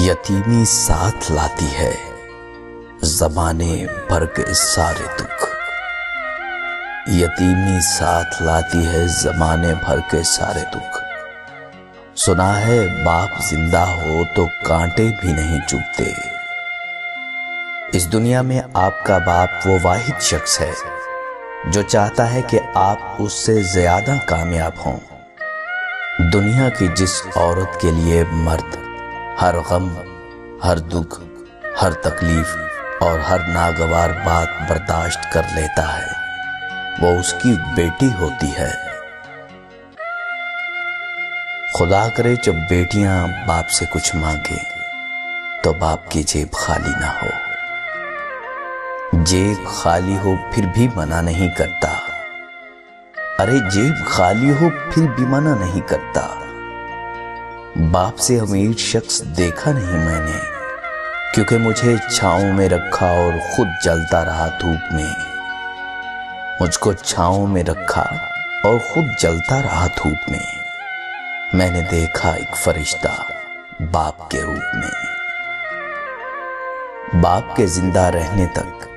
यतीमी साथ लाती है ज़माने भर के सारे दुख। यतीमी साथ लाती है ज़माने भर के सारे दुख। सुना है बाप जिंदा हो तो कांटे भी नहीं चुभते। इस दुनिया में आपका बाप वो वाहिद शख्स है जो चाहता है कि आप उससे ज्यादा कामयाब हों। दुनिया की जिस औरत के लिए मर्द हर गम, हर दुख, हर तकलीफ और हर नागवार बात बर्दाश्त कर लेता है, वो उसकी बेटी होती है। खुदा करे जब बेटियां बाप से कुछ मांगे तो बाप की जेब खाली ना हो। जेब खाली हो फिर भी मना नहीं करता। अरे जेब खाली हो फिर भी मना नहीं करता। बाप से अमीर शख्स देखा नहीं मैंने, क्योंकि मुझे छांव में रखा और खुद जलता रहा धूप में। मुझको छांव में रखा और खुद जलता रहा धूप में। मैंने देखा एक फरिश्ता बाप के रूप में। बाप के जिंदा रहने तक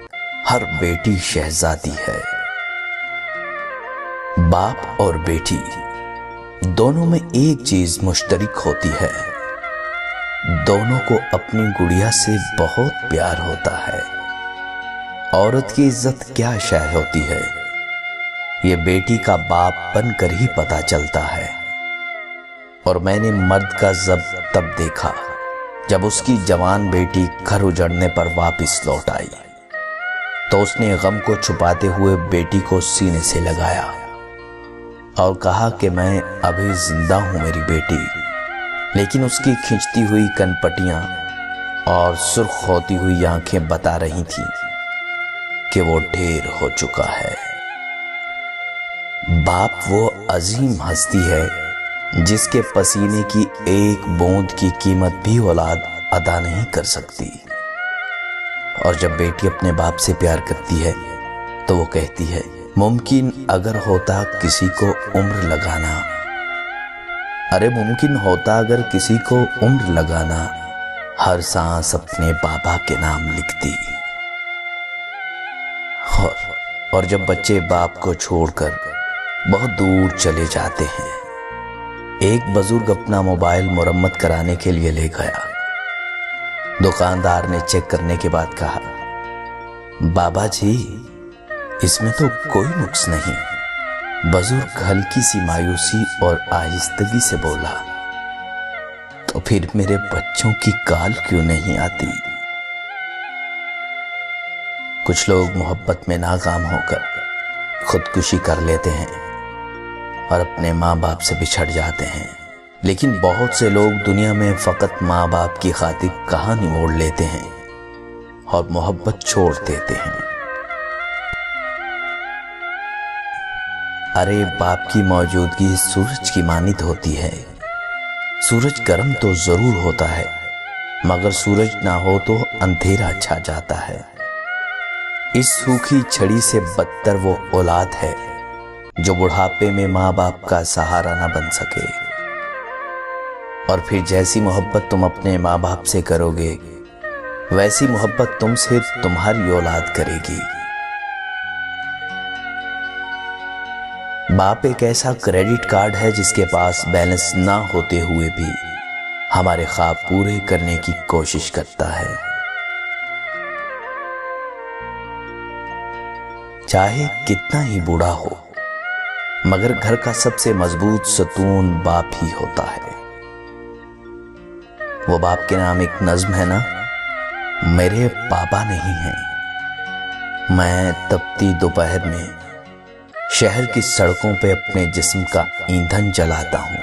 हर बेटी शहजादी है। बाप और बेटी दोनों में एक चीज मुश्तरक होती है, दोनों को अपनी गुड़िया से बहुत प्यार होता है। औरत की इज्जत क्या शय होती है, ये बेटी का बाप बनकर ही पता चलता है। और मैंने मर्द का जब तब देखा जब उसकी जवान बेटी घर उजड़ने पर वापस लौट आई, तो उसने गम को छुपाते हुए बेटी को सीने से लगाया और कहा कि मैं अभी जिंदा हूं मेरी बेटी। लेकिन उसकी खिंचती हुई कनपटियां और सुर्ख होती हुई आंखें बता रही थी कि वो ढेर हो चुका है। बाप वो अजीम हस्ती है जिसके पसीने की एक बूंद की कीमत भी औलाद अदा नहीं कर सकती। और जब बेटी अपने बाप से प्यार करती है तो वो कहती है, मुमकिन अगर होता किसी को उम्र लगाना, अरे मुमकिन होता अगर किसी को उम्र लगाना, हर सांस अपने बाबा के नाम लिखती। और जब बच्चे बाप को छोड़कर बहुत दूर चले जाते हैं, एक बुजुर्ग अपना मोबाइल मुरम्मत कराने के लिए ले गया। दुकानदार ने चेक करने के बाद कहा, बाबा जी इसमें तो कोई नुक्स नहीं। बुजुर्ग हल्की सी मायूसी और आहिस्तगी से बोला, तो फिर मेरे बच्चों की काल क्यों नहीं आती? कुछ लोग मोहब्बत में नाकाम होकर खुदकुशी कर लेते हैं और अपने माँ बाप से बिछड़ जाते हैं। लेकिन बहुत से लोग दुनिया में फकत माँ बाप की खातिर कहानी मोड़ लेते हैं और मोहब्बत छोड़ देते हैं। अरे बाप की मौजूदगी सूरज की मानित होती है। सूरज गर्म तो जरूर होता है, मगर सूरज ना हो तो अंधेरा छा जाता है। इस सूखी छड़ी से बदतर वो औलाद है जो बुढ़ापे में माँ बाप का सहारा ना बन सके। और फिर जैसी मोहब्बत तुम अपने माँ बाप से करोगे, वैसी मोहब्बत तुमसे तुम्हारी औलाद करेगी। बाप एक ऐसा क्रेडिट कार्ड है जिसके पास बैलेंस ना होते हुए भी हमारे ख्वाब पूरे करने की कोशिश करता है। चाहे कितना ही बूढ़ा हो, मगर घर का सबसे मजबूत सतून बाप ही होता है। वो बाप के नाम एक नज्म है ना, मेरे पापा नहीं हैं। मैं तपती दोपहर में शहर की सड़कों पे अपने जिस्म का ईंधन जलाता हूँ।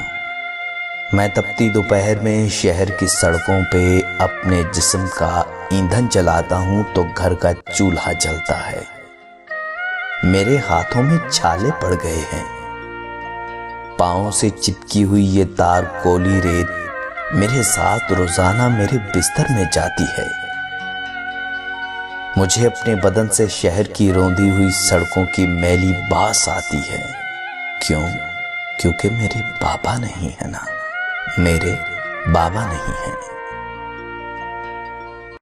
मैं तपती दोपहर में शहर की सड़कों पे अपने जिस्म का ईंधन जलाता हूँ तो घर का चूल्हा जलता है। मेरे हाथों में छाले पड़ गए हैं। पांवों से चिपकी हुई ये तार कोली रेत मेरे साथ रोजाना मेरे बिस्तर में जाती है। मुझे अपने बदन से शहर की रौंदी हुई सड़कों की मैली बास आती है। क्यों? क्योंकि मेरे बाबा नहीं है ना, मेरे बाबा नहीं है।